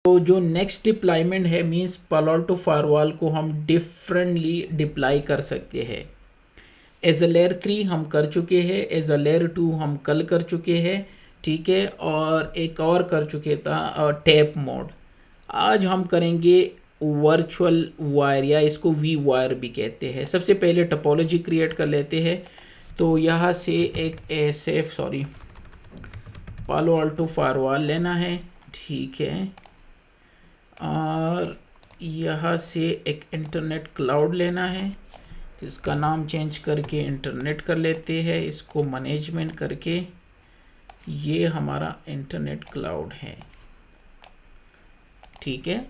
तो जो next deployment है मींस पालो अल्टो फायरवॉल को हम डिफरेंटली डिप्लाई कर सकते हैं। एज अ लेयर 3 हम कर चुके हैं, एज अ लेयर 2 हम कल कर चुके हैं, ठीक है, और एक और कर चुके था टैप मोड। आज हम करेंगे वर्चुअल वायर या इसको वी वायर भी कहते हैं। सबसे पहले टोपोलॉजी क्रिएट कर लेते हैं। तो यहाँ से एक एसएफ पालो अल्टो फायरवॉल लेना है, ठीक है, और यहाँ से एक इंटरनेट क्लाउड लेना है, तो इसका नाम चेंज करके इंटरनेट कर लेते हैं, इसको मैनेजमेंट करके ये हमारा इंटरनेट क्लाउड है, ठीक है।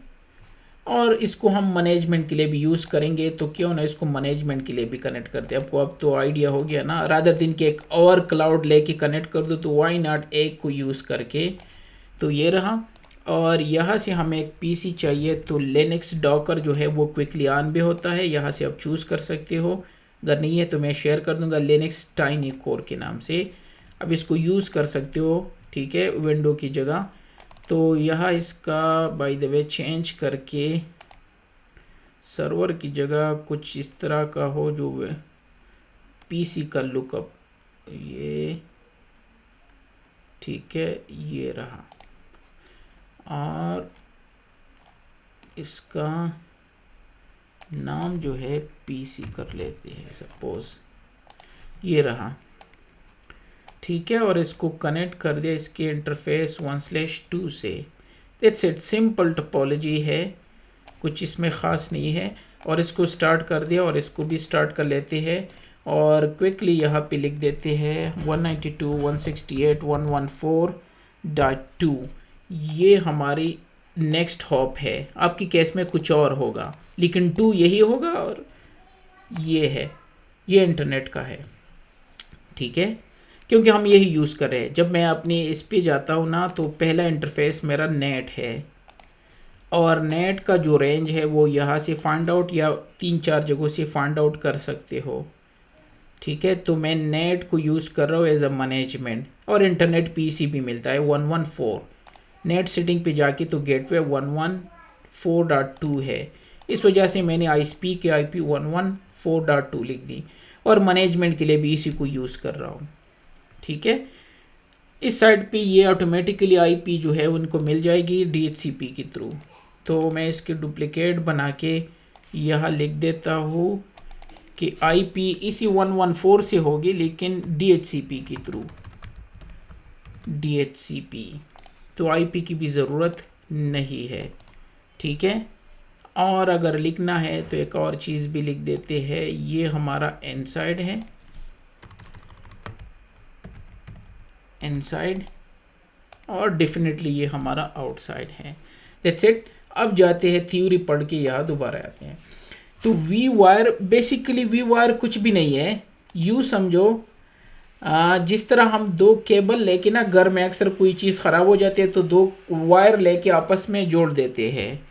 और इसको हम मैनेजमेंट के लिए भी यूज़ करेंगे, तो क्यों ना इसको मैनेजमेंट के लिए भी कनेक्ट करते हैं। आपको अब तो आइडिया हो गया ना, रादर दिन के एक और क्लाउड लेके कनेक्ट कर दो तो वाई नॉट एक को यूज़ करके। तो ये रहा, और यहाँ से हमें एक पीसी चाहिए, तो लिनक्स डॉकर जो है वो क्विकली ऑन भी होता है, यहाँ से आप चूज़ कर सकते हो। अगर नहीं है तो मैं शेयर कर दूंगा लिनक्स टाइनी कोर के नाम से, अब इसको यूज़ कर सकते हो, ठीक है, विंडो की जगह। तो यहाँ इसका बाय द वे चेंज करके सर्वर की जगह कुछ इस तरह का हो जो पीसी का लुकअप, ये ठीक है, ये रहा, और इसका नाम जो है पीसी कर लेते हैं सपोज, ये रहा, ठीक है, और इसको कनेक्ट कर दिया इसके इंटरफेस 1/2 से। दैट्स इट, सिंपल टोपोलॉजी है, कुछ इसमें ख़ास नहीं है। और इसको स्टार्ट कर दिया, और इसको भी स्टार्ट कर लेते हैं, और क्विकली यहाँ पे लिख देते हैं 192.168.114.2। ये हमारी नेक्स्ट हॉप है। आपकी केस में कुछ और होगा, लेकिन 2 यही होगा, और ये है, ये इंटरनेट का है, ठीक है, क्योंकि हम यही यूज़ कर रहे हैं। जब मैं अपनी इस पे जाता हूँ ना, तो पहला इंटरफेस मेरा नेट है, और नेट का जो रेंज है वो यहाँ से फाइंड आउट या 3-4 जगहों से फाइंड आउट कर सकते हो, ठीक है। तो मैं नेट को यूज़ कर रहा हूँ एज अ मैनेजमेंट, और इंटरनेट पीसी भी मिलता है 114। नेट सेटिंग पे जाके तो गेटवे 114.2 है, इस वजह से मैंने आईएसपी के आईपी 114.2 लिख दी, और मैनेजमेंट के लिए भी इसी को यूज़ कर रहा हूँ, ठीक है। इस साइड पे ये ऑटोमेटिकली आईपी जो है उनको मिल जाएगी डीएचसीपी के थ्रू। तो मैं इसके डुप्लीकेट बना के यहाँ लिख देता हूँ कि आईपी इसी 114 से होगी, लेकिन डीएचसीपी के थ्रू, डीएचसीपी, तो आईपी की भी ज़रूरत नहीं है, ठीक है। और अगर लिखना है तो एक और चीज़ भी लिख देते हैं, ये हमारा इनसाइड है, इनसाइड, और डेफिनेटली ये हमारा आउटसाइड है। That's it. अब जाते हैं थ्योरी पढ़ के यहाँ दोबारा आते हैं। तो V wire, basically V wire कुछ भी नहीं है, यूँ समझो जिस तरह हम 2 केबल लेके ना, घर में अक्सर कोई चीज़ ख़राब हो जाती है तो 2 वायर लेके आपस में जोड़ देते हैं।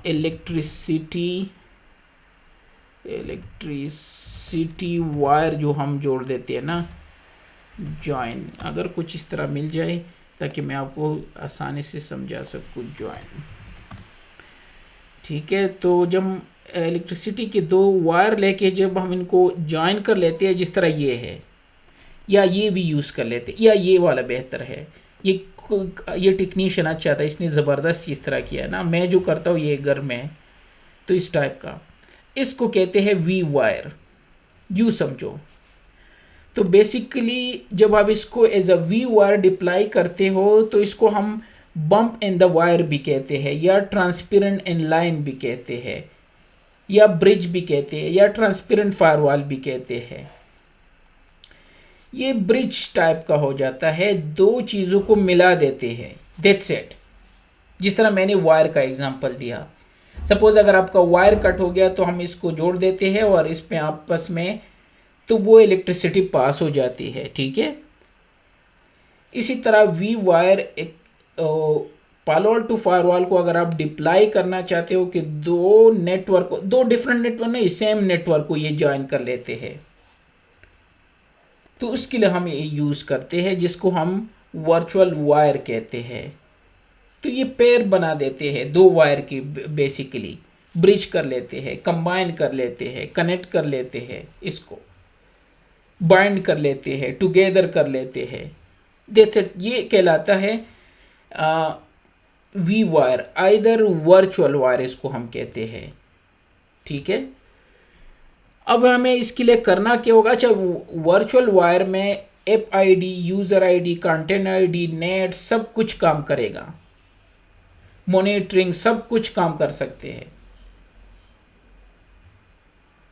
इलेक्ट्रिसिटी वायर जो हम जोड़ देते हैं ना, जॉइन, अगर कुछ इस तरह मिल जाए ताकि मैं आपको आसानी से समझा सकूँ, जॉइन, ठीक है। तो जब इलेक्ट्रिसिटी के 2 वायर लेके जब हम इनको जॉइन कर लेते हैं, जिस तरह ये है, या ये भी यूज़ कर लेते, या ये वाला बेहतर है, ये टेक्नीशियन अच्छा था, इसने ज़बरदस्त इस तरह किया ना, मैं जो करता हूँ ये घर में, तो इस टाइप का, इसको कहते हैं वी वायर, यूँ समझो। तो बेसिकली जब आप इसको as a V wire deploy करते हो, तो इसको हम बम्प इन द वायर भी कहते हैं, या ट्रांसपेरेंट इन लाइन भी कहते हैं, या ब्रिज भी कहते हैं, या ट्रांसपेरेंट फायरवॉल भी कहते हैं। ये ब्रिज टाइप का हो जाता है, 2 चीज़ों को मिला देते हैं, दैट्स इट। जिस तरह मैंने वायर का एग्जांपल दिया, सपोज अगर आपका वायर कट हो गया तो हम इसको जोड़ देते हैं, और इस पे आपस में तो वो इलेक्ट्रिसिटी पास हो जाती है, ठीक है। इसी तरह वी वायर एक पालो अल्टो फायरवॉल को अगर आप डिप्लाई करना चाहते हो कि 2 नेटवर्क, 2 डिफरेंट नेटवर्क नहीं, सेम नेटवर्क को ये ज्वाइन कर लेते हैं, तो उसके लिए हम ये यूज़ करते हैं, जिसको हम वर्चुअल वायर कहते हैं। तो तो ये पेयर बना देते हैं दो वायर की, बेसिकली ब्रिज कर लेते हैं, कंबाइन कर लेते हैं, कनेक्ट कर लेते हैं, इसको बाइंड कर लेते हैं, टुगेदर कर लेते हैं। That's it. ये कहलाता है V wire, either virtual wire इसको हम कहते हैं। ठीक है, अब हमें इसके लिए करना क्या होगा? अच्छा, वर्चुअल वायर में app ID, user ID, content ID, net सब कुछ काम करेगा, मॉनिटरिंग सब कुछ काम कर सकते हैं।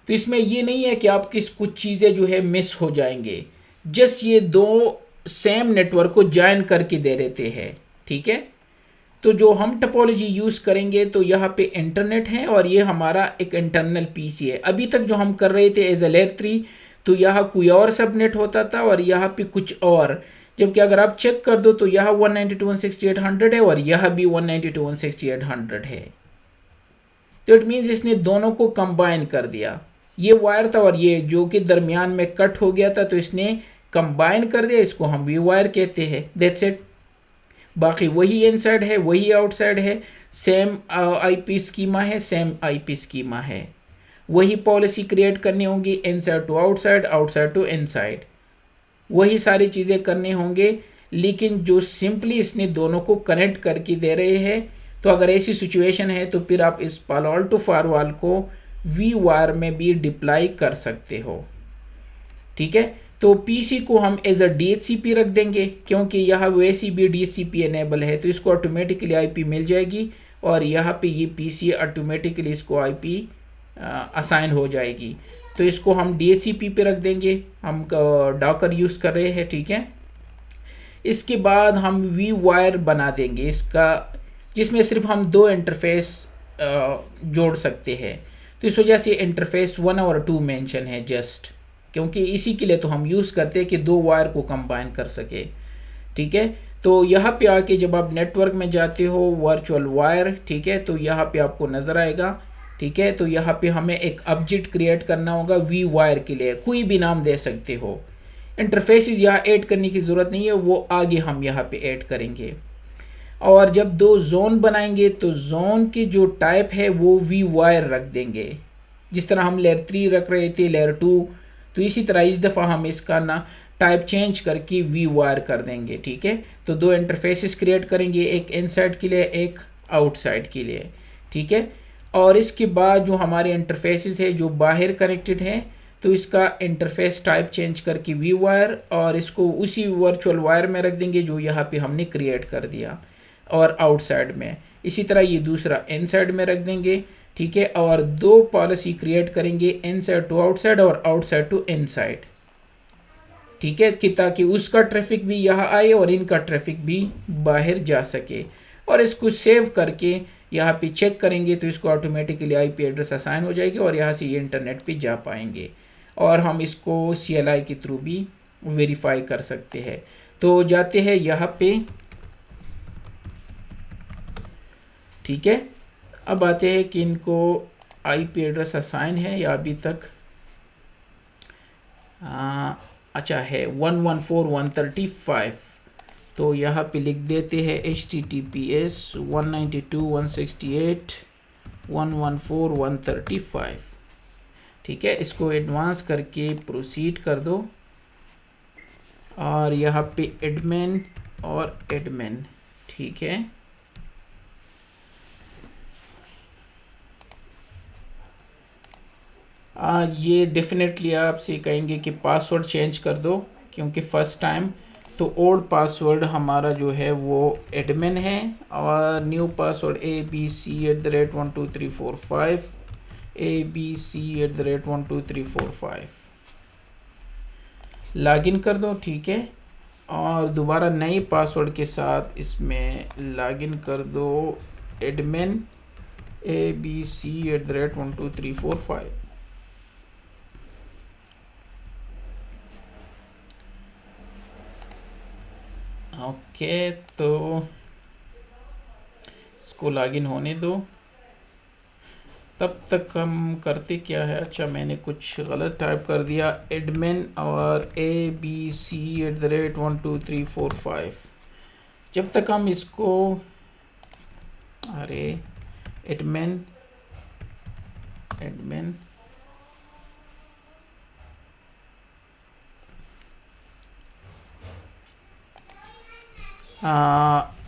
तो इसमें ये नहीं है कि आपकी कुछ चीज़ें जो है मिस हो जाएंगे, जस्ट ये दो सेम नेटवर्क को ज्वाइन करके दे देते हैं। ठीक है, तो जो हम टपोलॉजी यूज़ करेंगे तो यहाँ पे इंटरनेट है और ये हमारा एक इंटरनल पीसी है। अभी तक जो हम कर रहे थे एज ए लेयर 3, तो यहाँ कोई और सबनेट होता था और यहाँ पे कुछ और, जबकि अगर आप चेक कर दो तो यहाँ 192.168 है और यह भी 192.168 है। तो इट मीन्स इसने दोनों को कंबाइन कर दिया। ये वायर था और ये जो कि दरमियान में कट हो गया था, तो इसने कंबाइन कर दिया, इसको हम वी वायर कहते हैं। That's it. बाकी वही इनसाइड है, वही आउटसाइड है, सेम आईपी स्कीमा है, सेम आईपी स्कीमा है। वही पॉलिसी क्रिएट करनी होगी, inside to outside, outside to inside, वही सारी चीज़ें करने होंगे। लेकिन जो सिंपली इसने दोनों को कनेक्ट करके दे रहे हैं, तो अगर ऐसी सिचुएशन है तो फिर आप इस पालो अल्टो फायरवॉल को वी वायर में भी डिप्लाई कर सकते हो। ठीक है, तो पीसी को हम एज अ डीएचसीपी रख देंगे, क्योंकि यहाँ वैसी भी डीएचसीपी एनेबल है, तो इसको ऑटोमेटिकली आईपी मिल जाएगी और यहाँ पे ये पीसी ऑटोमेटिकली इसको आईपी असाइन हो जाएगी। तो इसको हम डीएचसीपी पे रख देंगे, हम डॉकर यूज़ कर रहे हैं। ठीक है, इसके बाद हम वी वायर बना देंगे इसका, जिसमें सिर्फ हम दो इंटरफेस जोड़ सकते हैं। तो इस वजह से इंटरफेस 1 और 2 मेंशन है जस्ट, क्योंकि इसी के लिए तो हम यूज़ करते हैं कि दो वायर को कंबाइन कर सके। ठीक है, तो यहाँ पे आके जब आप नेटवर्क में जाते हो वर्चुअल वायर, ठीक है, तो यहाँ पे आपको नज़र आएगा। ठीक है, तो यहाँ पे हमें एक ऑब्जेक्ट क्रिएट करना होगा वी वायर के लिए, कोई भी नाम दे सकते हो। इंटरफेसेस यहाँ ऐड करने की ज़रूरत नहीं है, वो आगे हम यहाँ पे ऐड करेंगे। और जब दो जोन बनाएंगे तो जोन की जो टाइप है वो वी वायर रख देंगे, जिस तरह हम लेयर 3 रख रहे थे, लेयर 2, तो इसी तरह इस दफ़ा हम इसका ना टाइप चेंज करके वी वायर कर देंगे। ठीक है, तो दो इंटरफेसेस क्रिएट करेंगे, एक इनसाइड के लिए, एक आउटसाइड के लिए। ठीक है, और इसके बाद जो हमारे इंटरफेसेस है जो बाहर कनेक्टेड है, तो इसका इंटरफेस टाइप चेंज करके वी वायर, और इसको उसी वर्चुअल वायर में रख देंगे जो यहाँ पे हमने क्रिएट कर दिया, और आउटसाइड में इसी तरह ये दूसरा इनसाइड में रख देंगे। ठीक है, और दो पॉलिसी क्रिएट करेंगे, इनसाइड टू आउटसाइड और आउटसाइड टू इनसाइड। ठीक है, कि ताकि उसका ट्रैफिक भी यहाँ आए और इनका ट्रैफिक भी बाहर जा सके। और इसको सेव करके यहाँ पे चेक करेंगे तो इसको ऑटोमेटिकली आईपी एड्रेस असाइन हो जाएगी और यहाँ से ये इंटरनेट पे जा पाएंगे, और हम इसको CLI के थ्रू भी वेरीफाई कर सकते हैं। तो जाते हैं यहाँ पे। ठीक है, अब आते हैं कि इनको आईपी एड्रेस असाइन है या अभी तक अच्छा है 114.135, तो यहाँ पे लिख देते हैं HTTPS 192.168.114.135। ठीक है, इसको एडवांस करके प्रोसीड कर दो, और यहाँ पे एडमिन और एडमिन। ठीक है, ये डेफिनेटली आपसे कहेंगे कि पासवर्ड चेंज कर दो, क्योंकि फर्स्ट टाइम तो ओल्ड पासवर्ड हमारा जो है वो एडमिन है, और new password abc@12345 abc@12345 login कर दो। ठीक है, और दोबारा नए पासवर्ड के साथ इसमें लॉगिन कर दो एडमिन abc@12345। ओके, तो इसको लॉगिन होने दो। तब तक हम करते क्या है, अच्छा मैंने कुछ गलत टाइप कर दिया, एडमिन और abc@12345। जब तक हम इसको अरे admin admin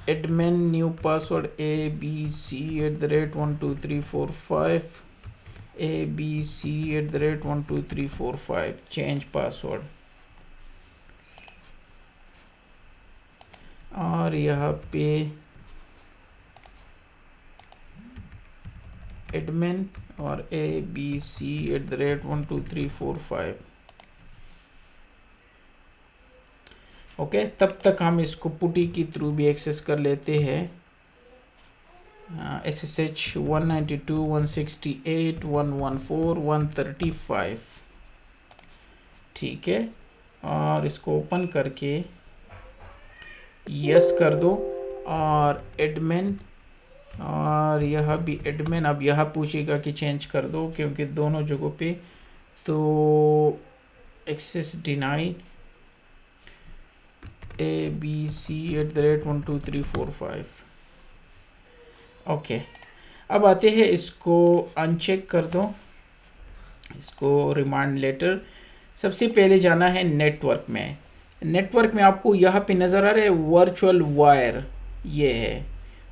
admin new password abc@1234 abc@1234 change password। और यहाँ पे admin और abc@12345। ओके, तब तक हम इसको पुटी के थ्रू भी एक्सेस कर लेते हैं। SSH 192.168.114.135 ठीक है, और इसको ओपन करके यस कर दो। और एडमिन और यह भी एडमिन, अब यह पूछेगा कि चेंज कर दो क्योंकि दोनों जगहों पे तो एक्सेस डिनाइड abc@12345। ओके, अब आते हैं, इसको अनचेक कर दो, इसको रिमाइंड लेटर। सबसे पहले जाना है नेटवर्क में। नेटवर्क में आपको यहाँ पे नज़र आ रहा है वर्चुअल वायर, ये है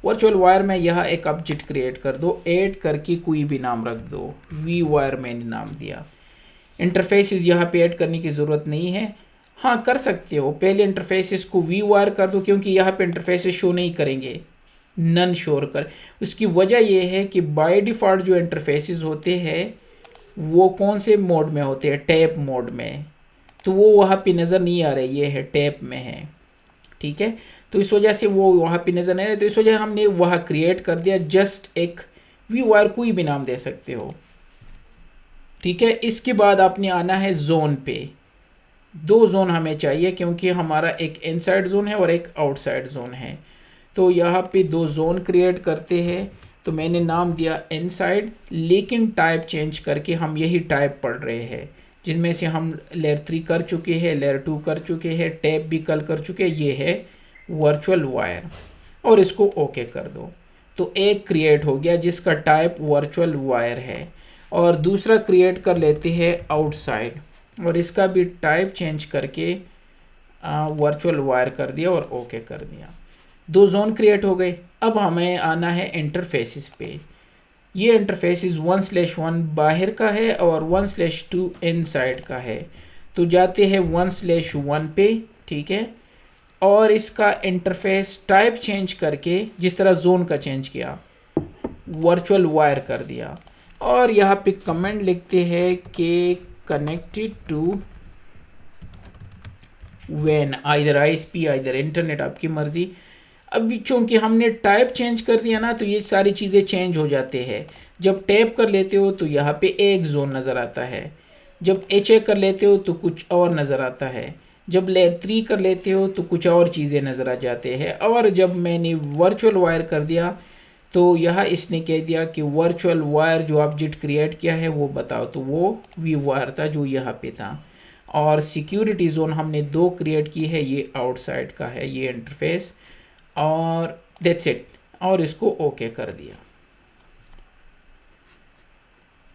वर्चुअल वायर में। यह एक ऑब्जेक्ट क्रिएट कर दो, ऐड करके कोई भी नाम रख दो। वी वायर मैंने नाम दिया। इंटरफेसेस यहाँ पे ऐड करने की ज़रूरत नहीं है, हाँ कर सकते हो। पहले इंटरफेसेस को वी वायर कर दो क्योंकि यहाँ पे इंटरफेसेस शो नहीं करेंगे, नन शोर कर। उसकी वजह यह है कि बाय डिफ़ॉल्ट जो इंटरफेसेस होते हैं वो कौन से मोड में होते हैं, टैप मोड में, तो वो वहाँ पे नज़र नहीं आ रहे, ये है टैप में है, ठीक है। तो इस वजह से वो वहाँ पे नज़र नहीं आ रहे, तो इस वजह हमने वहाँ क्रिएट कर दिया। जस्ट एक वी वायर, कोई भी नाम दे सकते हो, ठीक है। इसके बाद आपने आना है जोन पे। दो जोन हमें चाहिए क्योंकि हमारा एक इनसाइड जोन है और एक आउटसाइड जोन है। तो यहाँ पे दो जोन क्रिएट करते हैं। तो मैंने नाम दिया इनसाइड, लेकिन टाइप चेंज करके हम यही टाइप पढ़ रहे हैं, जिसमें से हम लेयर 3 कर चुके हैं, लेयर 2 कर चुके हैं, टैप भी कल कर चुके हैं। ये है वर्चुअल वायर, और इसको ओके कर दो। तो एक क्रिएट हो गया जिसका टाइप वर्चुअल वायर है। और दूसरा क्रिएट कर लेते हैं आउटसाइड, और इसका भी टाइप चेंज करके वर्चुअल वायर कर दिया और ओके कर दिया। दो जोन क्रिएट हो गए। अब हमें आना है इंटरफेसेस पे। ये इंटरफेसेस 1/1 बाहर का है और 1/2 इनसाइड का है। तो जाते हैं 1/1 पे, ठीक है। और इसका इंटरफेस टाइप चेंज करके, जिस तरह जोन का चेंज किया, वर्चुअल वायर कर दिया। और यहाँ पे कमेंट लिखते हैं कि connected to WAN, either ISP either internet, आपकी मर्जी। अभी चूंकि हमने टाइप चेंज कर दिया ना, तो ये सारी चीज़ें चेंज हो जाते हैं। जब टैप कर लेते हो तो यहाँ पे एक जोन नज़र आता है, जब HA कर लेते हो तो कुछ और नज़र आता है, जब लेयर 3 कर लेते हो तो कुछ और चीज़ें नज़र आ जाते हैं। और जब मैंने वर्चुअल वायर कर दिया तो यहाँ इसने कह दिया कि वर्चुअल वायर जो ऑब्जेक्ट क्रिएट किया है वो बताओ, तो वो वी वायर था जो यहाँ पे था। और सिक्योरिटी जोन हमने 2 क्रिएट की है, ये आउटसाइड का है, ये इंटरफेस, और दैट्स इट। और इसको ओके कर दिया।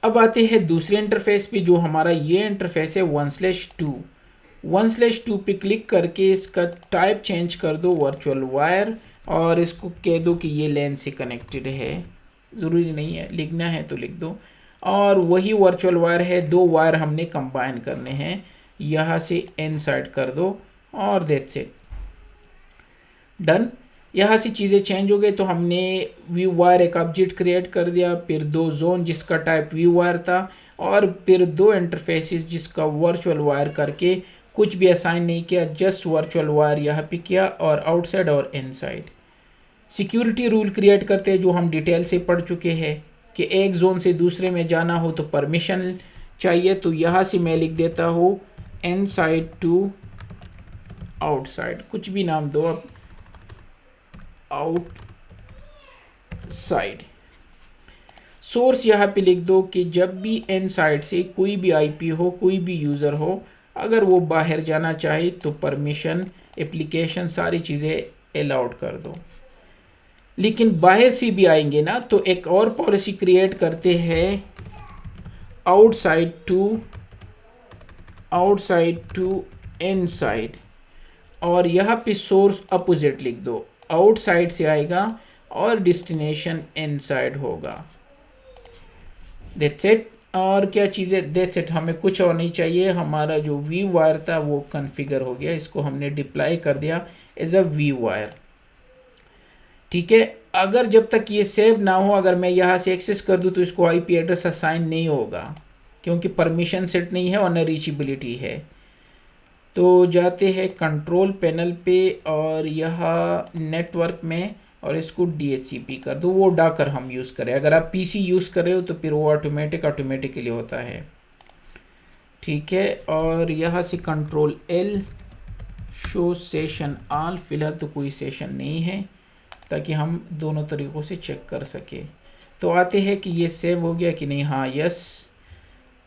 अब आते हैं दूसरे इंटरफेस पे, जो हमारा ये इंटरफेस है 1/2। 1/2 पे क्लिक करके इसका टाइप चेंज कर दो वर्चुअल वायर, और इसको कह दो कि ये LAN से कनेक्टेड है। ज़रूरी नहीं है, लिखना है तो लिख दो। और वही वर्चुअल वायर है, 2 वायर हमने कंबाइन करने हैं, यहाँ से इनसाइड कर दो, और दैट्स इट, डन। यहाँ से चीज़ें चेंज हो गई। तो हमने वी वायर एक ऑब्जेक्ट क्रिएट कर दिया, फिर 2 जोन जिसका टाइप वी वायर था, और फिर 2 इंटरफेसेस जिसका वर्चुअल वायर करके कुछ भी असाइन नहीं किया, जस्ट वर्चुअल वायर यहाँ पे किया, और आउटसाइड और इनसाइड। सिक्योरिटी रूल क्रिएट करते हैं जो हम डिटेल से पढ़ चुके हैं कि एक जोन से दूसरे में जाना हो तो परमिशन चाहिए। तो यहाँ से मैं लिख देता हूँ इनसाइड टू आउटसाइड, कुछ भी नाम दो अब, आउटसाइड। सोर्स यहाँ पे लिख दो कि जब भी इनसाइड से कोई भी IP हो, कोई भी यूज़र हो, अगर वो बाहर जाना चाहे तो परमिशन, एप्लीकेशन, सारी चीज़ें अलाउड कर दो। लेकिन बाहर से भी आएंगे ना, तो एक और पॉलिसी क्रिएट करते हैं, आउटसाइड टू इनसाइड, और यहाँ पे सोर्स अपोजिट लिख दो, आउटसाइड से आएगा और डेस्टिनेशन इनसाइड होगा। That's it. और क्या चीज़ें, दैट्स इट, हमें कुछ और नहीं चाहिए। हमारा जो वी वायर था वो कॉन्फ़िगर हो गया, इसको हमने डिप्लाई कर दिया एज अ वी वायर। ठीक है, अगर जब तक ये सेव ना हो, अगर मैं यहाँ से एक्सेस कर दूँ तो इसको आईपी एड्रेस असाइन नहीं होगा, क्योंकि परमिशन सेट नहीं है और न रीचेबिलिटी है। तो जाते हैं कंट्रोल पैनल पे और यहाँ नेटवर्क में, और इसको DHCP कर दो, वो डाकर हम यूज़ करें। अगर आप PC यूज़ कर रहे हो तो फिर वो ऑटोमेटिकली होता है। ठीक है, और यहाँ से control L, show session all, फिलहाल तो कोई सेशन नहीं है, ताकि हम दोनों तरीक़ों से चेक कर सके। तो आते हैं कि ये सेव हो गया कि नहीं, हाँ यस।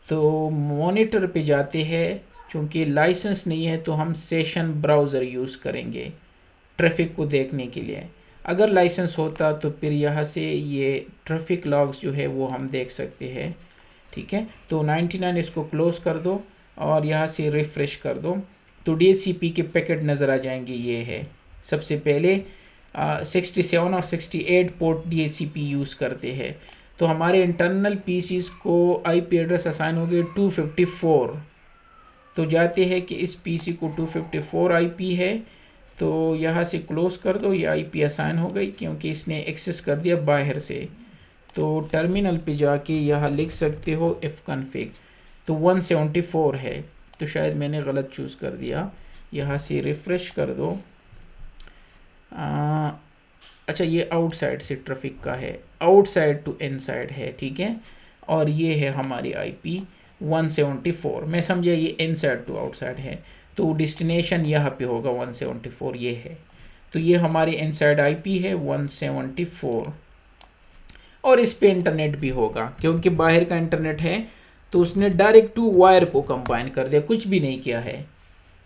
तो मॉनिटर पे जाते हैं, क्योंकि लाइसेंस नहीं है तो हम सेशन ब्राउज़र यूज़ करेंगे ट्रैफिक को देखने के लिए। अगर लाइसेंस होता तो फिर यहाँ से ये ट्रैफिक लॉग्स जो है वो हम देख सकते हैं। ठीक है, तो 99 इसको क्लोज़ कर दो और यहाँ से रिफ़्रेश कर दो, तो DHCP के पैकेट नज़र आ जाएंगे। ये है सबसे पहले 67 और 68 पोर्ट DHCP यूज़ करते हैं। तो हमारे इंटरनल PCs को IP एड्रेस असाइन हो गए 254। तो जाते हैं कि इस PC को 254 IP है, तो यहाँ से क्लोज़ कर दो, ये IP असाइन हो गई क्योंकि इसने एक्सेस कर दिया बाहर से। तो टर्मिनल पे जाके यहाँ लिख सकते हो fconfig, तो 174 है, तो शायद मैंने गलत चूज़ कर दिया। यहाँ से रिफ़्रेश कर दो। अच्छा, ये आउटसाइड से ट्रैफिक का है, आउटसाइड टू इनसाइड है। ठीक है, और ये है हमारी IP 174। मैं समझा ये इनसाइड टू आउटसाइड है, तो डेस्टिनेशन यहाँ पे होगा 174, ये है। तो ये हमारी इनसाइड IP है 174, और इस पे इंटरनेट भी होगा, क्योंकि बाहर का इंटरनेट है, तो उसने डायरेक्ट टू वायर को कंबाइन कर दिया, कुछ भी नहीं किया है।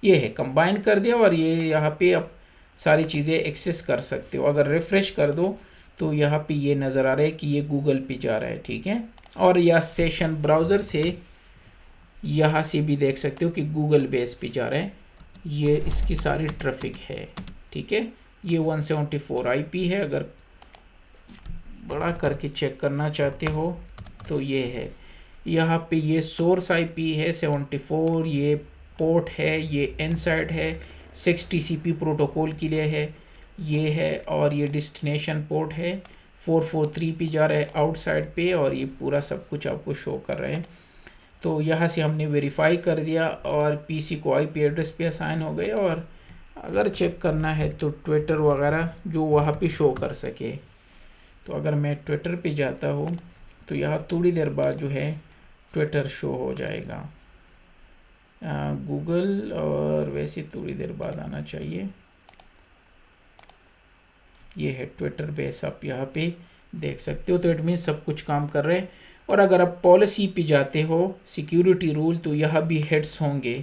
ये है कंबाइन कर दिया, और ये यहाँ पे आप सारी चीज़ें एक्सेस कर सकते हो। अगर रिफ़्रेश कर दो तो यहाँ पे ये नज़र आ रहा है कि ये गूगल पे जा रहा है। ठीक है, और या सेशन ब्राउज़र से यहाँ से भी देख सकते हो कि गूगल बेस पे जा रहा है, ये इसकी सारी ट्रैफिक है। ठीक है, ये 174 IP है। अगर बड़ा करके चेक करना चाहते हो तो ये है, यहाँ पे ये सोर्स IP है 74, ये पोर्ट है, ये इनसाइड है, 6 TCP प्रोटोकॉल के लिए है ये है, और ये डेस्टिनेशन पोर्ट है 443 पे जा रहा है आउटसाइड पे, और ये पूरा सब कुछ आपको शो कर रहे हैं। तो यहाँ से हमने वेरीफाई कर दिया और PC को IP एड्रेस पे असाइन हो गए। और अगर चेक करना है तो ट्विटर वगैरह जो वहाँ पे शो कर सके, तो अगर मैं ट्विटर पे जाता हूँ तो यहाँ थोड़ी देर बाद जो है ट्विटर शो हो जाएगा, गूगल, और वैसे थोड़ी देर बाद आना चाहिए। ये है ट्विटर बेस, आप यहाँ पे देख सकते हो। तो इट मीन सब कुछ काम कर रहे हैं। और अगर आप पॉलिसी पे जाते हो, सिक्योरिटी रूल, तो यहाँ भी हेड्स होंगे।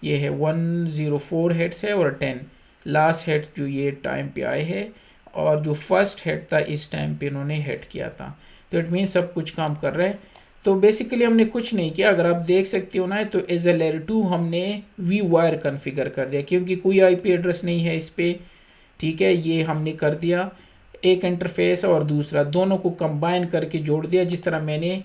ये है 104 हेड्स है, और 10 लास्ट हेड जो ये टाइम पे आए हैं, और जो फर्स्ट हेड था इस टाइम पे इन्होंने हेड किया था। तो इट मीन सब कुछ काम कर रहा है। तो बेसिकली हमने कुछ नहीं किया, अगर आप देख सकते हो ना, तो एज ए लेयर 2 हमने वी वायर कन्फिगर कर दिया, क्योंकि कोई IP एड्रेस नहीं है इस पर। ठीक है, ये हमने कर दिया, एक इंटरफेस और दूसरा दोनों को कंबाइन करके जोड़ दिया, जिस तरह मैंने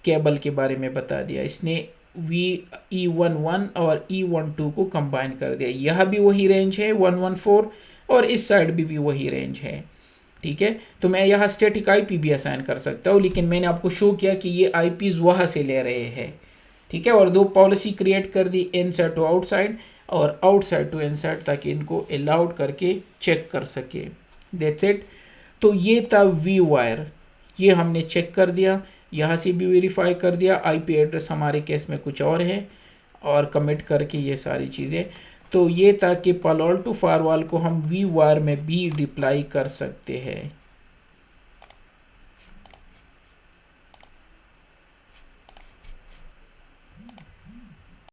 केबल के बारे में बता दिया। इसने E11 और E12 को कंबाइन कर दिया। यह भी वही रेंज है 114, और इस साइड भी वही रेंज है। ठीक है, तो मैं यहाँ स्टैटिक IP भी असाइन कर सकता हूँ, लेकिन मैंने आपको शो किया कि ये IPs वहाँ से ले रहे हैं। ठीक है, और दो पॉलिसी क्रिएट कर दी, इनसाइड टू आउटसाइड और आउटसाइड टू इनसाइड, ताकि इनको अलाउड करके चेक कर सके। That's it. तो ये था वी वायर, ये हमने चेक कर दिया, यहाँ से भी वेरीफाई कर दिया। IP एड्रेस हमारे केस में कुछ और है, और कमिट करके ये सारी चीज़ें। तो ये था कि पालो अल्टो फायरवॉल को हम वी वायर में भी डिप्लाई कर सकते हैं।